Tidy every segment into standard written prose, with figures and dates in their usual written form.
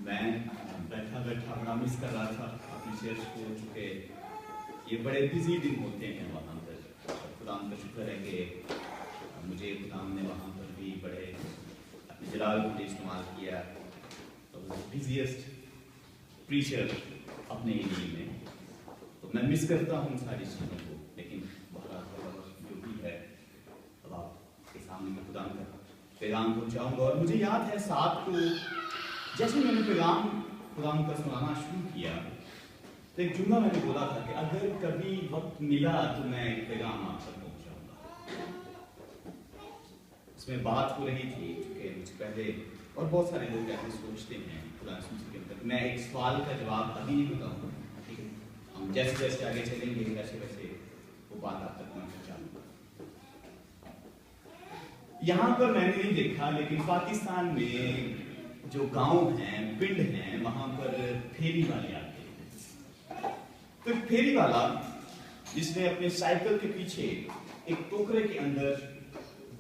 मैं बैठा बैठा बड़ा मिस कर रहा था अपने चर्च को, चूँकि ये बड़े बिजी दिन होते हैं वहाँ पर। खुदा का शुक्र है कि मुझे खुदा ने वहाँ पर भी बड़े अपने जलाल को इस्तेमाल किया, बिजिएस्ट प्रीचर अपने एरिया में। तो मैं मिस करता हूँ सारी चीज़ों को, लेकिन जो भी है अब आपके सामने मैं खुदा का पैगाम पहुँचाऊँगा। और मुझे याद है 7 को जैसे मैंने पैगाम खुदा का सुनाना शुरू किया तो एक जुमला मैंने बोला था कि अगर कभी वक्त मिला तो मैं एक पैगाम आप तक पहुँचाऊँगा। उसमें बात हो रही थी कि मुझ पहले और बहुत सारे लोग ऐसे सोचते हैं खुदा के अंदर। मैं एक सवाल का जवाब अभी नहीं बताऊँगा, ठीक है? हम जैसे जैसे आगे चलेंगे वैसे वैसे वो बात आप तक मैं पहुँचाऊँगा। यहाँ पर मैंने नहीं देखा, लेकिन पाकिस्तान में जो गांव हैं, पिंड हैं, वहां पर फेरी वाले आते हैं। तो एक फेरी वाला जिसने अपने साइकिल के पीछे एक टोकरे के अंदर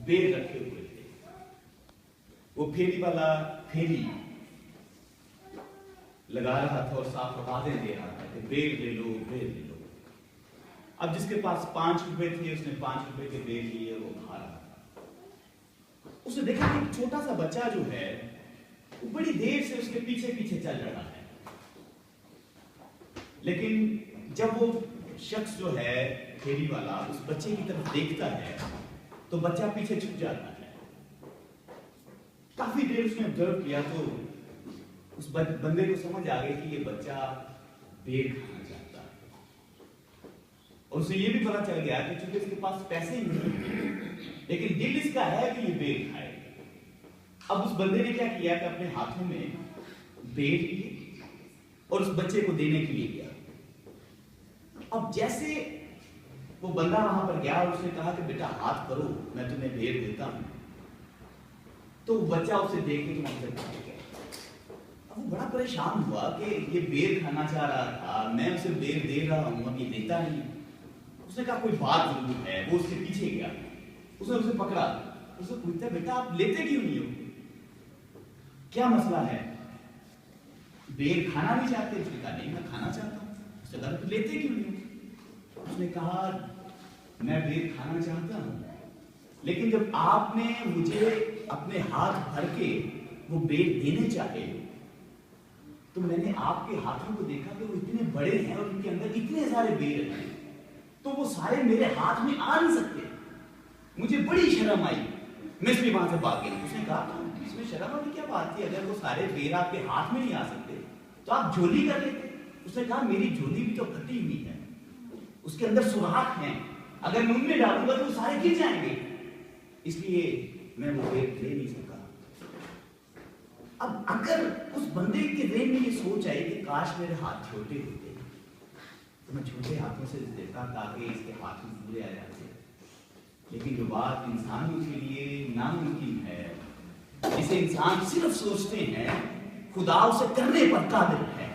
बेर रखे हुए थे, वो फेरी वाला फेरी लगा रहा था और साफ आवाजें दे रहा था कि बेर ले लो, बेर ले लो। अब जिसके पास 5 रुपए थे उसने 5 रुपए के बेर लिए, वो खा रहा था। उसने देखा कि छोटा सा बच्चा जो है वो बड़ी देर से उसके पीछे पीछे चल रहा है, लेकिन जब वो शख्स जो है फेरी वाला उस बच्चे की तरफ देखता है तो बच्चा पीछे छुप जाता है। काफी देर उसने ऑब्जर्व किया तो उस बंदे को समझ आ गई कि ये बच्चा बेर खाना चाहता है। और उसे ये भी पता चल गया कि चूंकि इसके पास पैसे नहीं, लेकिन दिल इसका है कि ये बेर खाए। अब उस बंदे ने क्या किया कि अपने हाथों में बेर लिए और उस बच्चे को देने के लिए गया। अब जैसे वो बंदा वहां पर गया और उसने कहा कि बेटा हाथ करो, मैं तुम्हें बेर देता हूं, तो बच्चा उसे देख के वहां से भाग गया। अब वो बड़ा परेशान हुआ कि ये बेर खाना चाह रहा था, मैं उसे बेर दे रहा हूं, अब ये देता नहीं। उसने कहा कोई बात जरूर है। वो उसके पीछे गया, उसने उसे पकड़ा, उसे पूछता बेटा आप लेते क्यों नहीं हो, क्या मसला है? बेर खाना नहीं चाहते? उसने कहा नहीं मैं खाना चाहता हूँ। उसने कहा तो लेते क्यों नहीं? उसने कहा मैं बेर खाना चाहता हूँ, लेकिन जब आपने मुझे अपने हाथ भर के वो बेर देने चाहे तो मैंने आपके हाथों को देखा कि वो इतने बड़े हैं और उनके अंदर इतने सारे बेर हैं, तो वो सारे मेरे हाथ में आ नहीं सकते। मुझे बड़ी शर्म आई, मैं इसलिए वहां से भाग गई। उसने कहा इसमें शर्म वाली क्या बात थी? अगर वो सारे बेर आपके हाथ में नहीं आ सकते तो आप झोली कर लेते। उसने कहा मेरी झोली भी तो फटी हुई है, उसके अंदर सुराख हैं, अगर मैं उनमें डालूंगा तो सारे गिर जाएंगे, इसलिए मैं वो बेर ले नहीं सका। अब अगर उस बंदे के दिल में ये सोच आई कि काश मेरे हाथ छोटे होते तो मैं छोटे हाथों से देता ताकि इसके हाथ में पूरे आ जाते। लेकिन जो बात इंसानों के लिए नामुमकिन है, जिसे इंसान सिर्फ सोचते हैं, खुदा उसे करने पर कादिर है।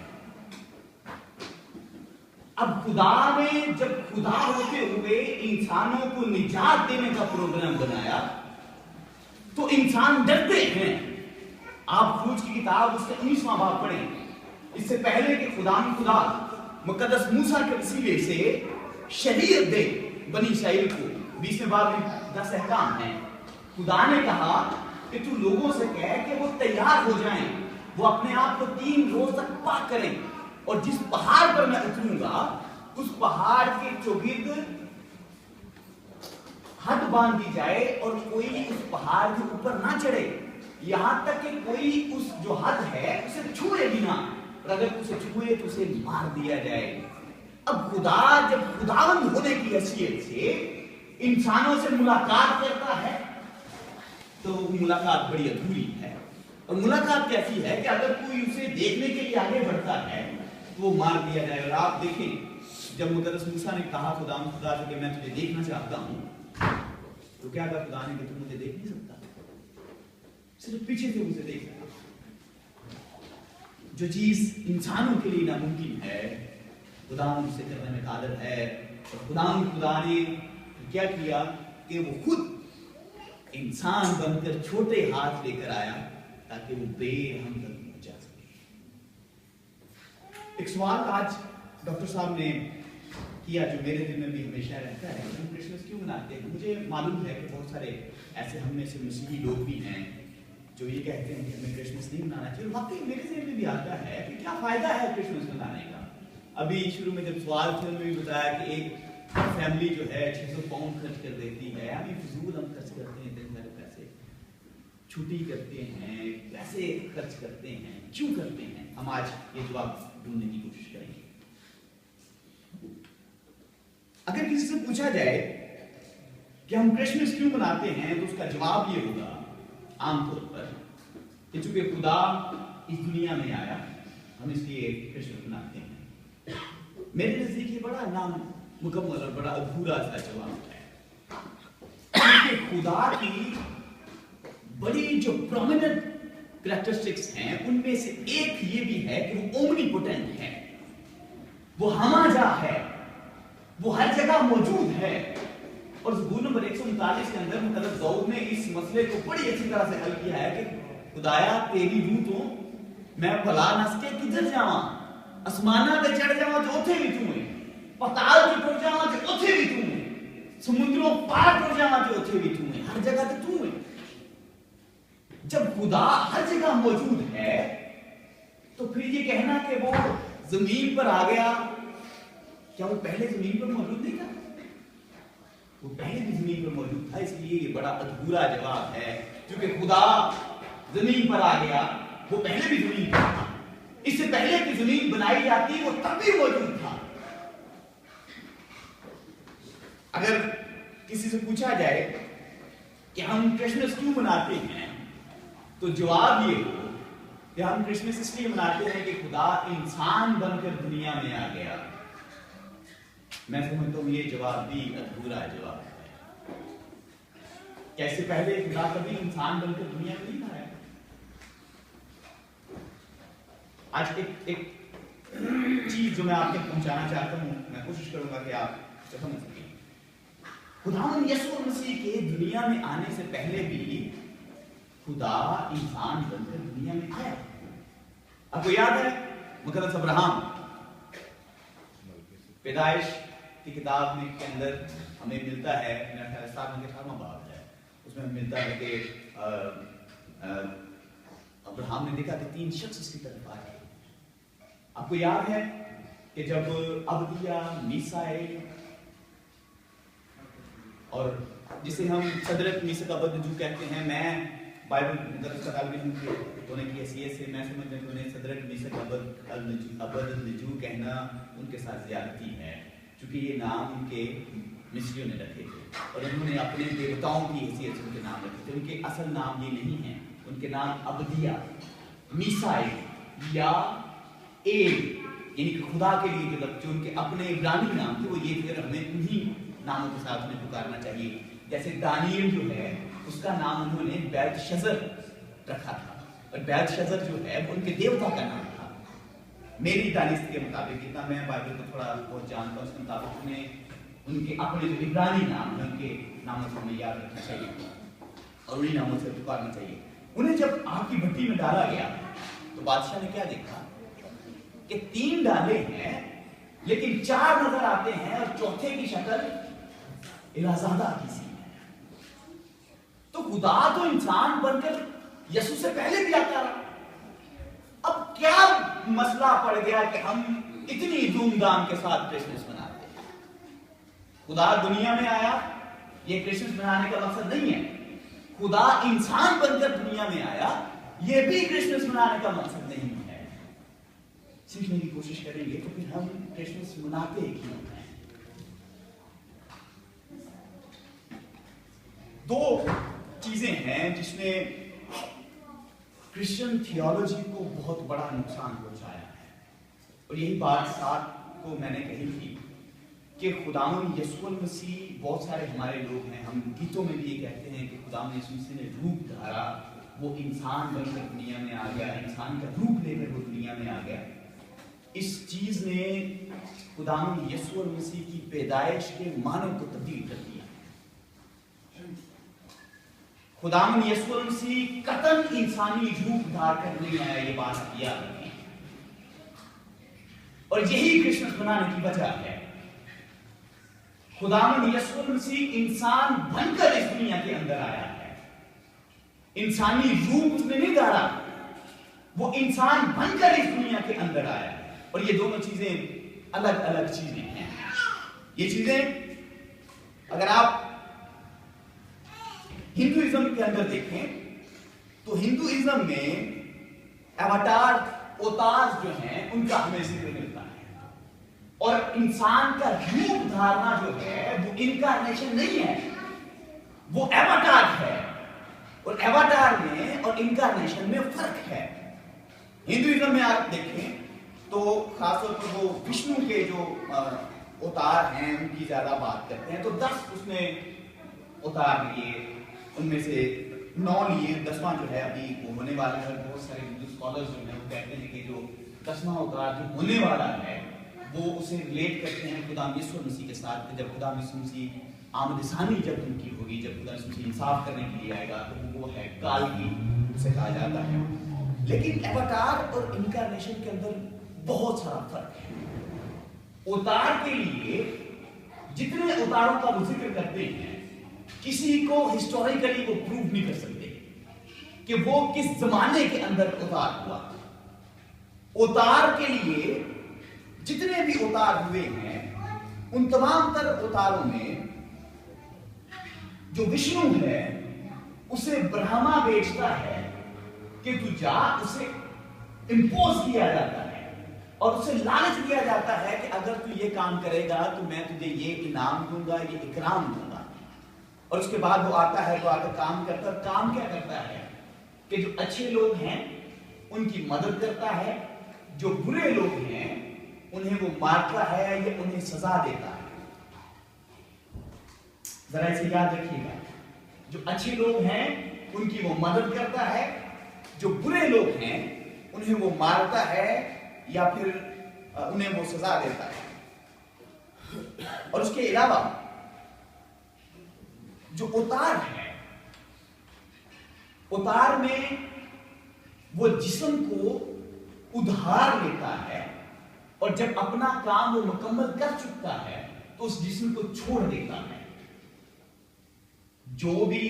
अब खुदा ने जब खुदा होते हुए इंसानों को निजात देने का प्रोग्राम बनाया तो इंसान डरते हैं। आप खरूज की किताब उसके 19वां बाब पढ़ें। इससे पहले कि खुदा मुकद्दस मूसा के वसीले से शरीयत दे बनी इस्राएल को, 20वें बाब में 10 अहकाम हैं, खुदा ने कहा कि तू लोगों से कह कि वो तैयार हो जाएं, वो अपने आप को 3 रोज तक पाक करें, और जिस पहाड़ पर मैं उतरूंगा उस पहाड़ के चौगिर्द हद बांध दी जाए और कोई उस पहाड़ के ऊपर ना चढ़े, यहां तक कि कोई उस जो हद है उसे छुए भी ना, और अगर उसे छुए तो उसे मार दिया जाए। अब खुदा जब खुदावंद होने की हैसियत से इंसानों से मुलाकात करता है तो मुलाकात बड़ी अधूरी है। और मुलाकात कैसी है कि अगर कोई उसे देखने के लिए आगे बढ़ता है तो वो मार दिया जाए। और आप देखें जब मुकद्दस मूसा ने कहा खुदा से कि मैं तुझे देखना चाहता हूं, तो क्या कहा खुदा ने कि तू मुझे देख नहीं सकता, सिर्फ पीछे से मुझे देख सकता। जो चीज इंसानों के लिए नामुमकिन है खुदा उसे करने में कादिर है। और खुदा ने क्या किया कि वो खुद इंसान बनकर छोटे हाथ लेकर आया ताकि वो बेर हम तक पहुंचा सके। एक सवाल आज डॉक्टर साहब ने किया जो मेरे दिल में भी हमेशा रहता है, हम क्रिसमस क्यों मनाते हैं। मुझे मालूम है कि बहुत सारे ऐसे हम में से मसीही लोग भी हैं जो ये कहते हैं कि हमें क्रिसमस नहीं मनाना चाहिए। वाकई मेरे दिल में भी आता है कि क्या फायदा है क्रिसमस मनाने का। अभी शुरू में जब सवाल थे उन्होंने भी बताया कि एक फैमिली जो है 600 पाउंड खर्च कर देती है, अभी फिजूल हम खर्च करते हैं, इतने सारे पैसे छुट्टी करते हैं, पैसे खर्च करते हैं, क्यों करते हैं। हम आज ये जवाब ढूंढने की कोशिश करेंगे। अगर किसी से पूछा जाए कि हम क्रिसमस क्यों मनाते हैं तो उसका जवाब ये होगा आमतौर पर कि चूंकि खुदा इस दुनिया में आया हम इसलिए क्रिसमस मनाते हैं। मेरे नजदीक ये बड़ा नामुकम्मल और बड़ा अधूरा सा जवाब है। खुदा की बड़ी जो प्रोमिनेंट कैरेक्टरिस्टिक्स हैं उनमें से एक ये भी है कि वो ओमनीपोटेंट है, वो हमाजा है, वो हर जगह मौजूद है। और ज़बूर नंबर 139 के अंदर मुक़द्दस दाऊद ने इस मसले को बड़ी अच्छी तरह से हल किया है कि खुदाया तेरी रूह तो मैं भला नस के किधर जावा, आसमाना पे चढ़ जावा जो उथे भी तू है, पताल की टुट जावा जो उथे भी तू है, समुद्रों पार टुट जावा जो उथे भी तू है, हर जगह तो तू है। जब खुदा हर जगह मौजूद है तो फिर ये कहना कि वो जमीन पर आ गया, क्या वो पहले जमीन पर मौजूद नहीं था? वो पहले भी जमीन पर मौजूद था, इसलिए ये बड़ा अधूरा जवाब है। क्योंकि खुदा जमीन पर आ गया, वो पहले भी जमीन पर था, इससे पहले कि जमीन बनाई जाती वो तब भी मौजूद था। अगर किसी से पूछा जाए कि हम क्रिसमस क्यों मनाते हैं तो जवाब ये हो कि हम क्रिसमस इसलिए मनाते हैं कि खुदा इंसान बनकर दुनिया में आ गया। मैं समझता हूं ये जवाब भी अधूरा जवाब है। कैसे पहले खुदा कभी इंसान बनकर दुनिया में नहीं आया। आज एक चीज जो मैं आपको पहुंचाना चाहता हूं, मैं कोशिश करूंगा कि आप समझ सकें। खुदावंद यीशु मसीह के दुनिया में आने से पहले भी खुदा इंसान बनकर दुनिया में आया। आपको याद है मुक़द्दस अब्राहम पैदाइश की किताब में के अंदर हमें मिलता है, मेरा ख्याल 18वां बाब है, उसमें हमें मिलता है कि अब्राहम ने देखा कि 3 शख्स उसकी तरफ आए। आपको याद है कि जब अबदिया, मीसाइल और जिसे हम सदरत मीसक अबदनजू कहते हैं, मैं बाइबल मुक़द्दस का तालिब होने की हैसियत से मैं समझता हूं कि उन्हें सदरत मीसक अबदनजू कहना उनके साथ ज़्यादती है, क्योंकि ये नाम उनके मिस्रियों ने रखे थे और उन्होंने अपने देवताओं की हैसियत से उनके नाम रखे थे। उनके असल नाम ये नहीं है, उनके नाम अबदिया, मीसाइल या एल यानी कि खुदा के लिए जो उनके अपने इब्रानी नाम थे वो ये थे। हमें उन्हीं नामों के साथ उन्हें पुकारना चाहिए। जैसे दानियल जो है उसका नाम उन्होंने बेल्तशज़र रखा था और बेल्तशज़र जो है वो उनके देवता का नाम था। मेरी दानिश के मुताबिक, इतना मैं बाइबल को थोड़ा बहुत जानता हूँ, उसके मुताबिक उन्हें उनके अपने जो इब्रानी नाम है उनके नामों से हमें याद रखना चाहिए और उन्हीं नामों से पुकारना चाहिए। उन्हें जब आग की भट्टी में डाला गया तो बादशाह ने क्या देखा कि 3 डाले हैं लेकिन 4 नजर आते हैं और चौथे की शक्ल इलाजादा की सी है। तो खुदा तो इंसान बनकर यसू से पहले भी आता रहा। अब क्या मसला पड़ गया कि हम इतनी धूमधाम के साथ क्रिसमस मनाते हैं? खुदा दुनिया में आया, ये क्रिसमस मनाने का मकसद नहीं है। खुदा इंसान बनकर दुनिया में आया, ये भी क्रिसमस मनाने का मकसद नहीं है। सीखने की कोशिश करेंगे तो फिर हम क्रिसमस मनाते क्यों हैं? 2 चीजें हैं जिसने क्रिश्चियन थियोलॉजी को बहुत बड़ा नुकसान पहुंचाया है और यही बात 7 को मैंने कही थी कि खुदावंद यीशु मसीह, बहुत सारे हमारे लोग हैं, हम गीतों में भी ये कहते हैं कि खुदावंद यीशु मसीह ने रूप धारा, वो इंसान बनकर दुनिया में आ गया, इंसान का रूप लेकर वो दुनिया में आ गया। इस चीज ने खुदावंद यीशु मसीह की पैदाइश के मानव को तब्दील कर दिया। खुदावंद यीशु मसीह कतन इंसानी रूप धार कर नहीं आया, ये बात याद रखिए। और यही क्रिसमस मनाने की वजह है। खुदावंद यीशु मसीह इंसान बनकर इस दुनिया के अंदर आया है। इंसानी रूप उसने नहीं धारा, वो इंसान बनकर इस दुनिया के अंदर आया है। और ये दोनों चीजें अलग अलग चीजें हैं। ये चीजें अगर आप हिंदुइज्म के अंदर देखें तो हिंदुइज्म में अवतार, अवतार जो हैं उनका हमें जिक्र मिलता है। और इंसान का रूप धारणा जो है वो इनकारनेशन नहीं है, वो अवतार है। और अवतार में और इनकारनेशन में फर्क है। हिंदुइज्म में आप देखें तो खासतौर पर वो विष्णु के जो अवतार हैं उनकी ज्यादा बात करते हैं। तो 10 उसने अवतार लिए, उनमें से 9 लिए, 10वां जो है अभी वो होने वाला है। बहुत सारे हिंदू स्कॉलर्स जो हैं वो कहते हैं कि जो 10वां अवतार जो होने वाला है वो उसे रिलेट करते हैं खुदा यीशु मसीह के साथ। कि जब खुदा यीशु मसीह आमदसानी जब उनकी होगी, जब खुदा यीशु मसीह इंसाफ करने के लिए आएगा, तो वो है काल की, उसे कहा जाता है। लेकिन अवतार और इनकारनेशन के अंदर बहुत सारा फर्क है। अवतार के लिए जितने अवतारों का वो जिक्र करते हैं, किसी को हिस्टोरिकली वो प्रूव नहीं कर सकते कि वो किस जमाने के अंदर अवतार हुआ। अवतार के लिए जितने भी अवतार हुए हैं उन तमाम तर अवतारों में जो विष्णु है उसे ब्रह्मा भेजता है कि तू जा, उसे इंपोज किया जाता है और उसे लालच दिया जाता है कि अगर तू ये काम करेगा तो मैं तुझे ये इनाम दूंगा, ये इकराम दूंगा। और उसके बाद वो आता है, वो आकर काम करता है। काम क्या करता है कि जो अच्छे लोग हैं उनकी मदद करता है, जो बुरे लोग हैं उन्हें वो मारता है या उन्हें सजा देता है। जरा इसे याद रखिएगा, जो अच्छे लोग हैं उनकी वो मदद करता है, जो बुरे लोग हैं उन्हें वो मारता है या फिर उन्हें वो सजा देता है। और उसके अलावा जो अवतार है, अवतार में वो जिस्म को उधार लेता है और जब अपना काम वो मुकम्मल कर चुका है तो उस जिस्म को छोड़ देता है। जो भी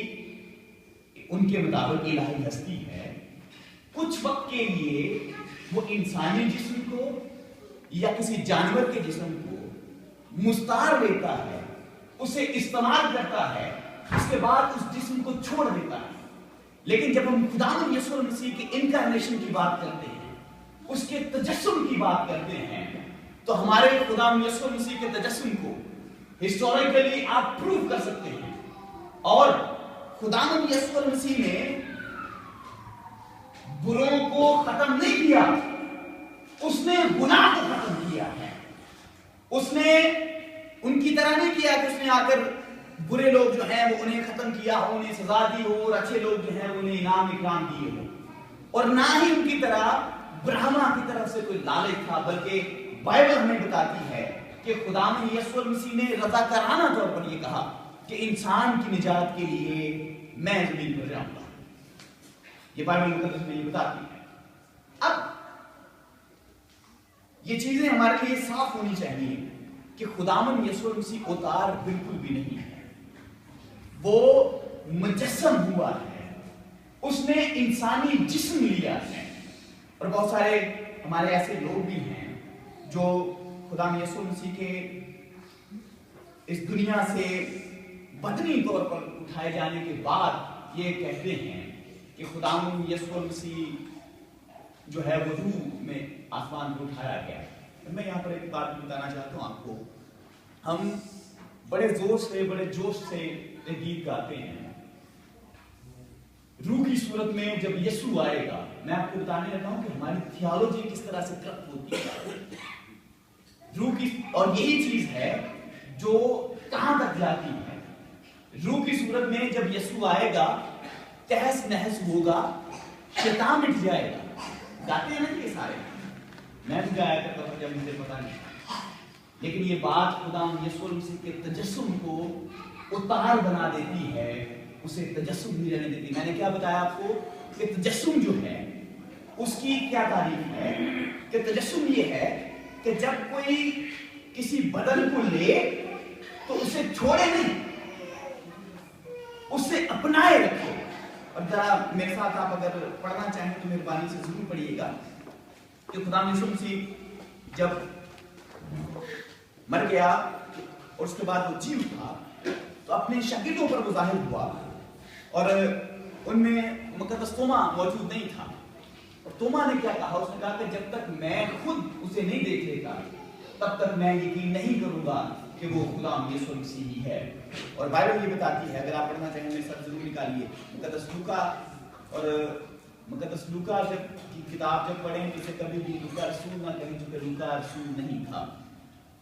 उनके मुताबिक इलाही हस्ती है, कुछ वक्त के लिए वो इंसानी जिस्म को या किसी जानवर के जिस्म को मुस्तार लेता है, उसे इस्तेमाल करता है, उसके बाद उस जिस्म को छोड़ देता है। लेकिन जब हम खुदावंद यीशु मसीह के इनकारनेशन की बात करते हैं, उसके तजस्सुम की बात करते हैं, तो हमारे खुदावंद यीशु मसीह के तजस्सुम को हिस्टोरिकली आप प्रूव कर सकते हैं। और खुदावंद यीशु मसीह ने बुरों को खत्म नहीं किया, उसने गुनाह को खत्म किया है। उसने उनकी तरह नहीं किया कि उसने आकर बुरे लोग जो हैं वो उन्हें खत्म किया हो, उन्हें सजा दी हो, और अच्छे लोग जो हैं उन्हें इनाम इकराम दिए हो। और ना ही उनकी तरह ब्रह्मा की तरफ से कोई लालच था, बल्कि बाइबल हमें बताती है कि खुदावंद यीशु मसीह ने रज़ाकाराना तौर पर यह कहा कि इंसान की निजात के लिए मैं जमीन पर जाऊंगा। ये बाइबल मुकद्दस में ये बताती है। अब ये चीजें हमारे लिए साफ होनी चाहिए कि खुदावंद यीशु मसीह अवतार बिल्कुल भी नहीं है, वो मुजस्सम हुआ है, उसने इंसानी जिस्म लिया है। और बहुत सारे हमारे ऐसे लोग भी हैं जो खुदावंद यीशु मसीह के इस दुनिया से बदनी तौर पर उठाए जाने के बाद ये कहते हैं कि खुदावंद यीशु मसीह जो है वो रूह में आसमान को उठाया गया। मैं यहाँ पर एक बात बताना चाहता हूँ आपको। हम बड़े जोर से, बड़े जोश से एक गीत गाते हैं, रूह की सूरत में जब यीशु आएगा। मैं आपको बताने लगा हूं कि हमारी थियोलॉजी किस तरह से करप्ट होती है रूह की, और यही चीज है जो कहां तक जाती है। रूह की सूरत में जब यीशु आएगा, तहस नहस होगा, शैतान मिट जाएगा। गाते हैं ना ये सारे, मैं भी गाया करता था जब मुझे पता नहीं, लेकिन ये बात खुदावंद यीशु मसीह के तजस्सुम को उतार बना देती है, उसे तजस्सुम नहीं रहने देती। मैंने क्या बताया आपको कि तजस्सुम जो है उसकी क्या तारीफ है कि तजस्सुम ये है कि जब कोई किसी बदन को ले तो उसे छोड़े नहीं, उसे अपनाए रखे। और जरा मेरे साथ आप अगर पढ़ना चाहें तो मेहरबानी से जरूर पढ़िएगा कि खुदा यीशु मसीह जब मर गया और उसके बाद वो जी उठा तो अपने शागिर्दों पर वो जाहिर हुआ, और उनमें मुकद्दस तोमा मौजूद नहीं था। और तोमा ने क्या कहा? उसने कहा कि जब तक मैं खुद उसे नहीं देख लेता तब तक मैं यकीन नहीं करूंगा कि वो खुदा यीशु मसीह ही है। और बाइबल ये बताती है, अगर आप पढ़ना चाहें मेरे साथ जरूर निकालिए, मुकद्दस लूका, और मुकद्दस लूका जब की किताब जब पढ़ें तो इसे कभी भी लूका रसूल ना कहें, क्योंकि लूका रसूल नहीं था।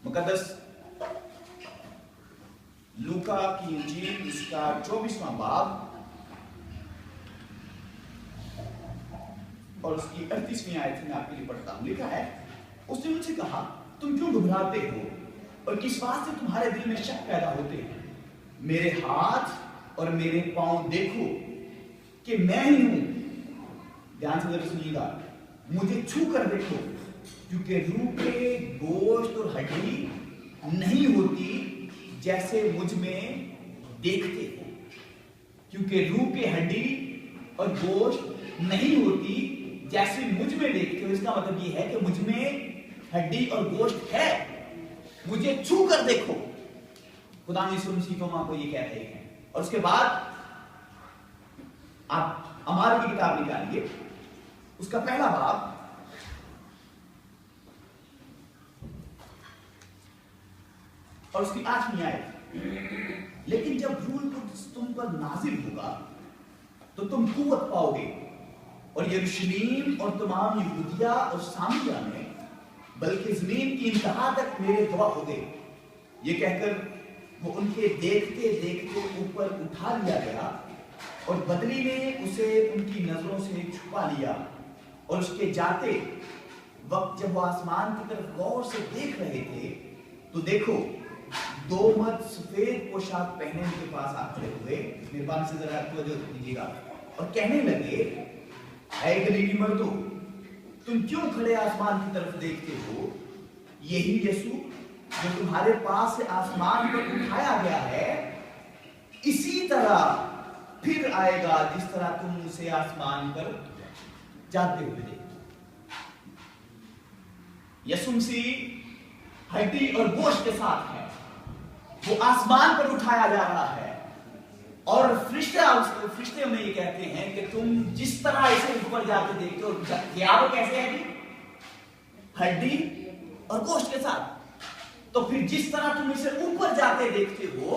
मुकद्दस लूका की इंजील इसका 24वां बाब और उसकी 38वीं आयत में आपके लिए पढ़ता हूं। लिखा है, उसने मुझसे कहा, तुम क्यों घबराते हो और किस बात से तुम्हारे दिल में शक पैदा होते हैं? मेरे हाथ और मेरे पांव देखो कि मैं ही हूं। ध्यान से जरा सुनिएगा, मुझे छू कर देखो, क्योंकि रूह के गोश्त और हड्डी नहीं होती जैसे मुझ में देखते हो। क्योंकि रूह के हड्डी और गोश्त नहीं होती जैसे मुझ में देखते हो। इसका मतलब ये है कि मुझ में हड्डी और गोश्त है, मुझे छू कर देखो। खुदा यीशु मसीह तोमा को ये कह रहे हैं। और उसके बाद आप अमाल की किताब निकालिए, उसका पहला बाब और उसकी 8वीं आयत। लेकिन जब रूह कुद्स तुम पर नाजिल होगा तो तुम कुव्वत पाओगे, और यरूशलेम और तमाम यहूदिया और सामरिया में बल्कि जमीन की इंतहा तक मेरे गवाह हो गए। ये कहकर वो उनके देखते देखते ऊपर उठा लिया गया, और बदली ने उसे उनकी नजरों से छुपा लिया। और उसके जाते वक्त जब वो आसमान की तरफ गौर से देख रहे थे तो देखो, 2 मर्द सफेद पोशाक पहने उनके पास आ खड़े हुए। मेहरबानी से जरा तवज्जो दीजिएगा। और कहने लगे, ऐ गलीली मर्दो, तुम क्यों खड़े आसमान की तरफ देखते हो? यही यीशु जो तुम्हारे पास से आसमान पर उठाया गया है, इसी तरह फिर आएगा जिस तरह तुम उसे आसमान पर जाते हुए देखो। यीशु मसीह हड्डी और गोश्त के साथ है, वो आसमान पर उठाया जा रहा है। और फरिश्ते में ये कहते हैं कि तुम जिस तरह इसे ऊपर जाके देखते हो, क्या वो कैसे है? हड्डी और गोश्त के साथ। तो फिर जिस तरह तुम इसे ऊपर जाते देखते हो,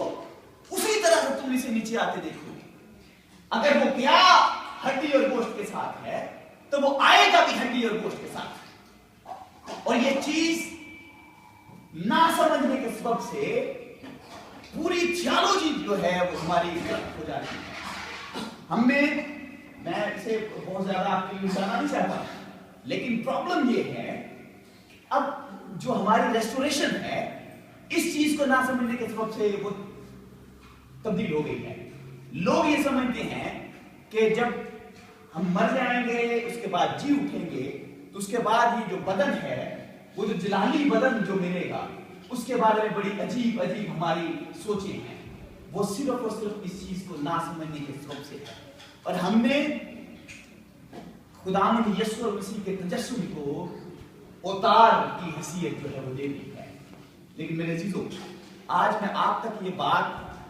उसी तरह से तुम इसे नीचे आते देखोगे। अगर वो क्या हड्डी और गोश्त के साथ है, तो वो आएगा भी हड्डी और गोश्त के साथ। और ये चीज ना समझने के सबब से पूरी थियोलॉजी जो है वो हमारी गलत हो जाती है। मैं इसे बहुत ज्यादा आपके लिए बताना नहीं चाहता, लेकिन प्रॉब्लम ये है, अब जो हमारी रेस्टोरेशन है, इस चीज को ना समझने के सबब से वो तब्दील हो गई है। लोग ये समझते हैं कि जब हम मर जाएंगे, उसके बाद जी उठेंगे, तो उसके बाद ये जो बदन है, वो जो जलाली बदन जो मिलेगा, उसके बारे में बड़ी अजीब अजीब हमारी सोचें हैं। वो सिर्फ और सिर्फ इस चीज को ना समझने के सबब से है। और हमने खुदावंद यीशु मसीह के तजस्सुम को उतार की हैसियत जो है वो दे दी है। लेकिन मेरे अजीजों, आज मैं आप तक ये बात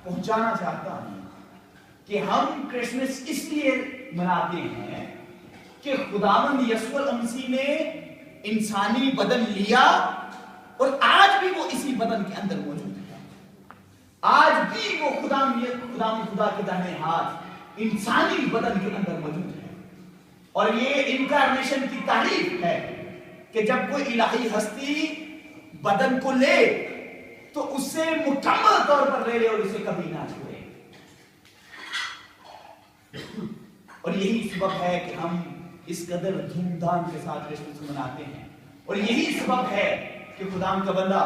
पहुंचाना चाहता हूं कि हम क्रिसमस इसलिए मनाते हैं कि खुदावंद यीशु मसीह ने इंसानी बदन लिया, और आज भी वो इसी बदन के अंदर मौजूद है। आज भी वो खुदा के दाहिने हाथ इंसानी बदन के अंदर मौजूद है। और ये इनकारनेशन की तारीफ है कि जब कोई इलाही हस्ती बदन को ले तो उसे मुकम्मल तौर पर ले ले और उसे कभी ना छोड़े। और यही सबब है कि हम इस कदर धूमधाम के साथ क्रिसमस मनाते हैं। और यही सबब है कि खुदाम का बंदा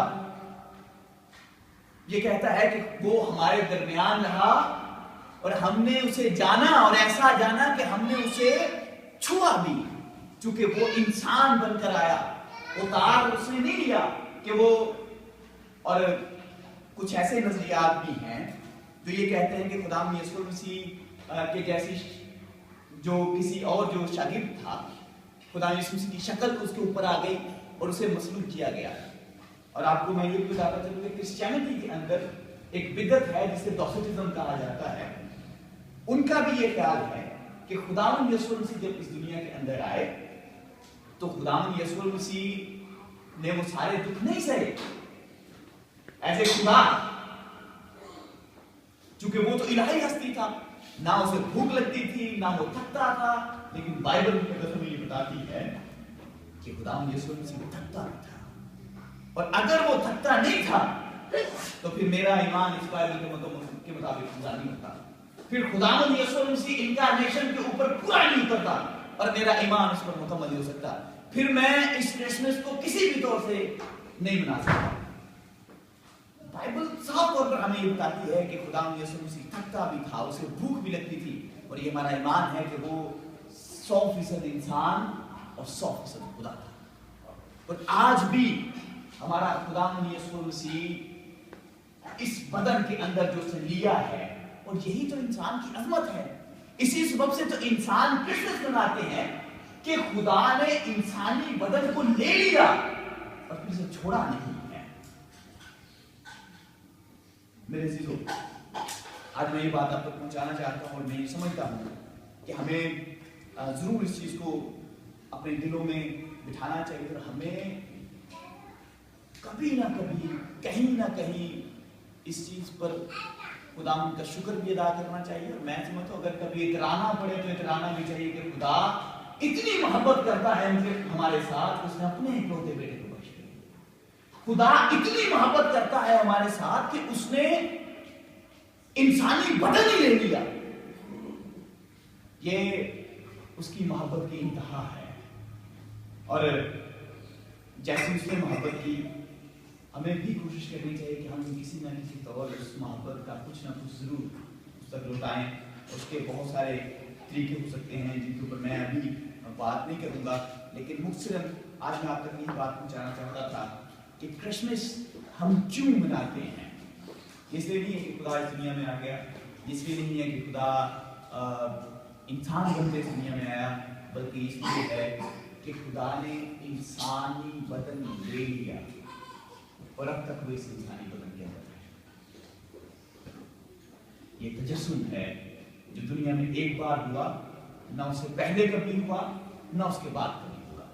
ये कहता है कि वो हमारे दरमियान रहा और हमने उसे जाना, और ऐसा जाना कि हमने उसे छुआ भी, क्योंकि वो इंसान बनकर आया उतार उसने नहीं लिया कि वो, और कुछ ऐसे नजरियात भी हैं जो ये कहते हैं कि खुदा यीशु मसीह के जैसी जो किसी और जो शागिर्द था, खुदा यीशु मसीह की शक्ल उसके ऊपर आ गई और उसे मसलूब किया गया। और आपको मैं ये भी बताता चलूं कि क्रिश्चियनिटी के अंदर एक बिदअत है जिसे डॉक्टिज्म कहा जाता है। उनका भी ये ख्याल है कि खुदावंद यीशु मसीह जब इस दुनिया के अंदर आए तो खुदावंद यीशु मसीह ने वो सारे दुख नहीं सहे ऐसे खुदा, चूंकि वो तो इलाही हस्ती था, ना उसे भूख लगती थी ना वो थकता था, लेकिन बाइबल हमें ये बताती है कि खुदावंद यीशु मसीह थकता था। और अगर वो थकता नहीं था तो फिर मेरा ईमान इस बाइबल के मुताबिक पूरा नहीं होता, फिर खुदावंद यीशु मसीह इनकारनेशन के ऊपर पूरा नहीं उतरता और मेरा ईमान इस पर मुकम्मल नहीं हो सकता, फिर मैं इस क्रिसमस को किसी भी तौर से नहीं मना सकता। बाइबल साफ तौर पर हमें ये बताती है कि खुदावंद यीशु मसीह थकता भी था, उसे भूख भी लगती थी, और ये हमारा ईमान है कि वो 100% इंसान और 100% खुदा था। और आज भी हमारा खुदावंद यीशु मसीह इस बदन के अंदर जो उसने लिया है, और यही तो इंसान की अजमत है। इसी सबब से तो इंसान क्रिसमस मनाते हैं कि खुदा ने इंसानी बदन को ले लिया और फिर उसे छोड़ा नहीं है। मेरे अजीजों, आज मैं ये बात आप तक पहुंचाना चाहता हूं और मैं ये समझता हूं कि हमें जरूर इस चीज को अपने दिलों में बिठाना चाहिए और हमें कभी ना कभी कहीं ना कहीं इस चीज पर खुदावंद का शुक्र भी अदा करना चाहिए। और मैं समझता हूं अगर कभी इतराना पड़े तो इतराना भी चाहिए कि खुदा इतनी मोहब्बत करता है हमारे साथ, उसने अपने इकलौते बेटे को बख्श दिया। खुदा इतनी मोहब्बत करता है हमारे साथ कि उसने इंसानी बदन ही ले लिया। ये उसकी मोहब्बत की इंतहा है। और जैसे उसने मोहब्बत की, हमें भी कोशिश करनी चाहिए कि हम किसी न किसी तौर उस मोहब्बत का कुछ ना कुछ जरूर उस तक लौटाएं। उसके बहुत सारे तरीके हो सकते हैं जिनके ऊपर मैं अभी बात नहीं करूंगा, लेकिन मुख्तसरन आज मैं आप तक यही बात पहुंचाना चाहता था कि क्रिसमस हम क्यों मनाते हैं। इसलिए नहीं है कि खुदा इस दुनिया में आ गया, इसलिए नहीं है कि खुदा इंसान बनते इस दुनिया में आया, बल्कि इसलिए है कि खुदा ने इंसानी बदन ले लिया और अब तक वो इस इंसानी बदन के अंदर है। ये तजस्सुम है जो दुनिया में एक बार हुआ, ना उससे पहले कभी हुआ ना उसके बाद कभी हुआ।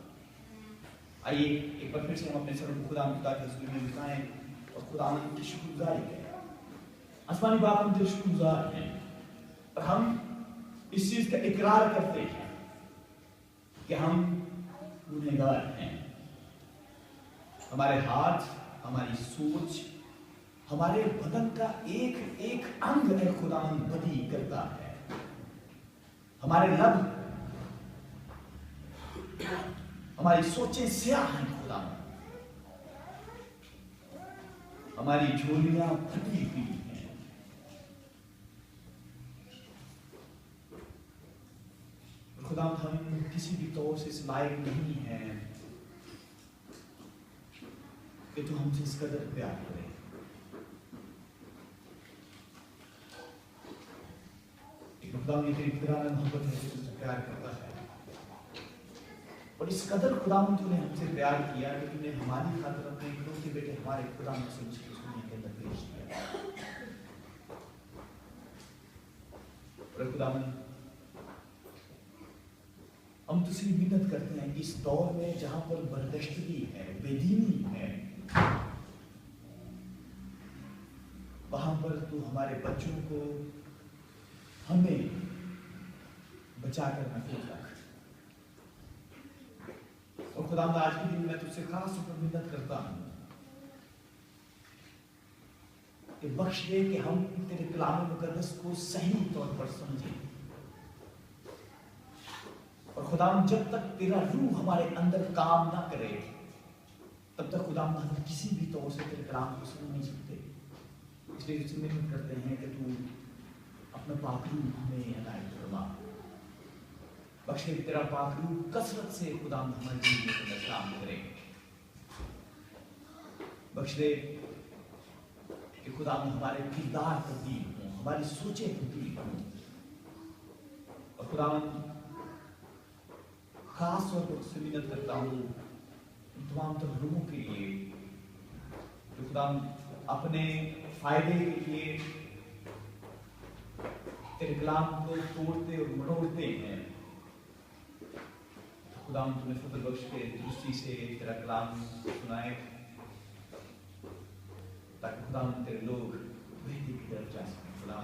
आइए एक बार फिर से हम अपने सरों को खुदा के हुजूर में झुकाएं और खुदा की शुक्रगुजारी करें। आसमानी बाप, हम तेरे शुक्रगुजार हैं और हम इस चीज का इकरार करते हैं कि हम गुनहगार हैं। हमारे हाथ, हमारी सोच, हमारे बदन का एक एक अंग है खुदावंद बदी करता है। हमारे लब, हमारी सोचें स्याह हैं खुदावंद, हमारी झोलियां फटी हुई हैं। खुदावंद हम किसी भी तौर से इस लायक नहीं हैं कि तू हमसे इस कदर प्यार करे। खुदावंद ये तेरी पुराना मोहब्बत है, तुझसे प्यार करता है और इस कदर खुदावंद तूने हमसे प्यार किया कि तूने हमारी खातिर अपने इकलौते बेटे हमारे खुदा मसीह को दुनिया के अंदर पेश किया। और खुदावंद हम तुझसे मिन्नत करते हैं कि इस दौर में जहां पर बर्दश्तगी है, बेदीनी है, वहां पर तू हमारे बच्चों को, हमें बचा कर महफूज रख। और खुदावंद आज के दिन मैं तुझसे खास तौर पर मिन्नत करता हूं कि बख्श दे कि हम तेरे कलाम मुकद्दस को सही तौर पर समझें। और खुदावंद जब तक तेरा रूह हमारे अंदर काम ना करे तब तक खुदावंद हम किसी भी तौर से तेरे कलाम को सुन नहीं सकते। इसलिए तुझसे मिन्नत करते हैं कि तू अपना पाक रूह हमें अनायत फरमा। बख्शे तेरा पाक रूह कसरत से खुदावंद हमारे जिंदगी के अंदर काम करे बख्श दे कि खुदा हमारे किरदार तब्दील हों, हमारी सोचें तब्दील हों। और खुदा खास तौर पर उससे विनती करता हूँ उन तमाम तर लोगों के लिए जो खुदा अपने फायदे के लिए तेरे कलाम को तोड़ते और मरोड़ते हैं। खुदा तुम्हें फजल बख्श के दृष्टि से तेरा कलाम सुनाए ताकि खुदा तेरे लोग बेहतरी की तरफ जा सकें। खुदा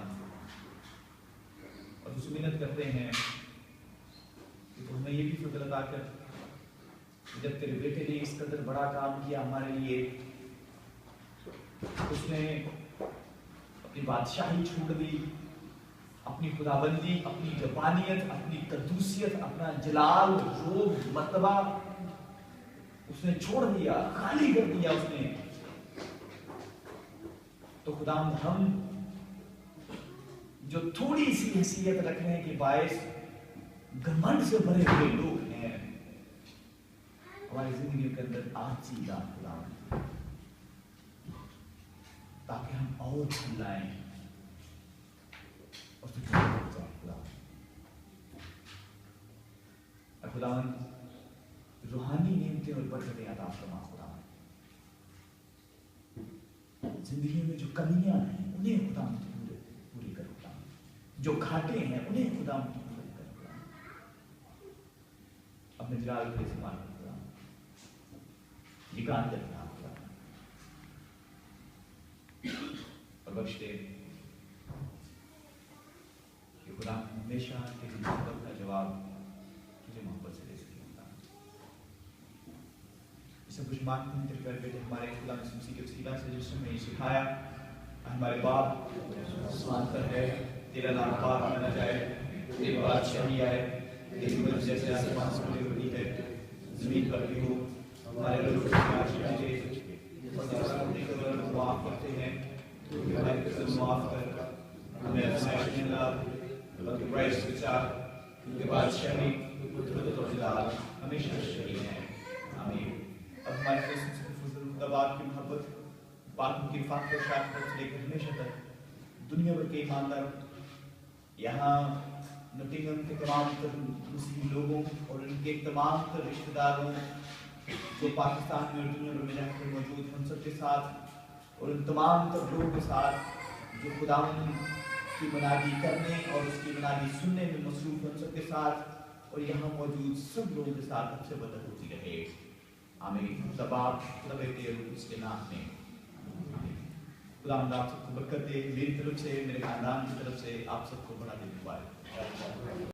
और तुझसे मिन्नत करते हैं कि तू हमें ये भी फजल अता कर, जब तेरे बेटे ने इस कदर बड़ा काम किया हमारे लिए, उसने अपनी बादशाही छोड़ दी, अपनी खुदाबंदी, अपनी जबानियत, अपनी कद्दूसियत, अपना जलाल, रोब, मर्तबा उसने छोड़ दिया, खाली कर दिया उसने। तो खुदा हम जो थोड़ी सी हैसियत रखने के बायस घमंड से भरे हुए लोग हैं, हमारी जिंदगी के अंदर आजी ला खुदा, ताकि हम और चिल्लाएं और तुझे जाए खुदा। खुदावन रूहानी नेमतें और बरकतें अता फरमा खुदा। जिंदगी में जो कमियां हैं उन्हें खुदा पूरी कर खुदा, जो घाटे हैं उन्हें खुदा पूरी कर खुदा। अपने जलाल के इस्तेमाल कर खुदा, ये काम करना खुदा और बख्श दे कि खुदा हमेशा तेरी मोहब्बत का जवाब तुझे मोहब्बत से दे सके। सब कुछ मांगते हैं तेरे प्यारे बेटे हमारे खुदा मसीह के वसीला से जिसने हमें सिखाया। हमारे बाप आसमान पर है, तेरा नाम पाक माना जाए, तेरी बादशाही आए, तेरी मर्जी जैसे आसमान पर होती है जमीन पर भी हो। हमारे लोगों की आशीष दे, माफ करते हैं, हमारी कसम माफ कर, हमें आज़माइश में ला, बल्कि क्राइस्ट के साथ के बादशाही तो जलाल हमेशा शरीर है। आमीन। अब हमारे खुदाबाद की मोहब्बत पाक की फाक और शाख से लेकर हमेशा तक दुनिया भर के ईमानदार यहाँ नटिंगम के तमाम तर मुस्लिम लोगों और उनके तमाम तर रिश्तेदारों जो पाकिस्तान में और दुनिया भर में जाकर मौजूद हैं, उन सबके साथ और उन तमाम तर लोगों के साथ जो खुदा की मनादी करने और उसकी मनादी सुनने में मसरूफ हैं, उन सबके साथ और यहाँ मौजूद सब लोगों के साथ सबसे बदल होती रहे। आमीन। तब आप बेटे उसके नाम में खुदा आप सबको बरकत दे, मेरी तरफ से, मेरे खानदान की तरफ से आप सबको बड़ा दिन मुबारक।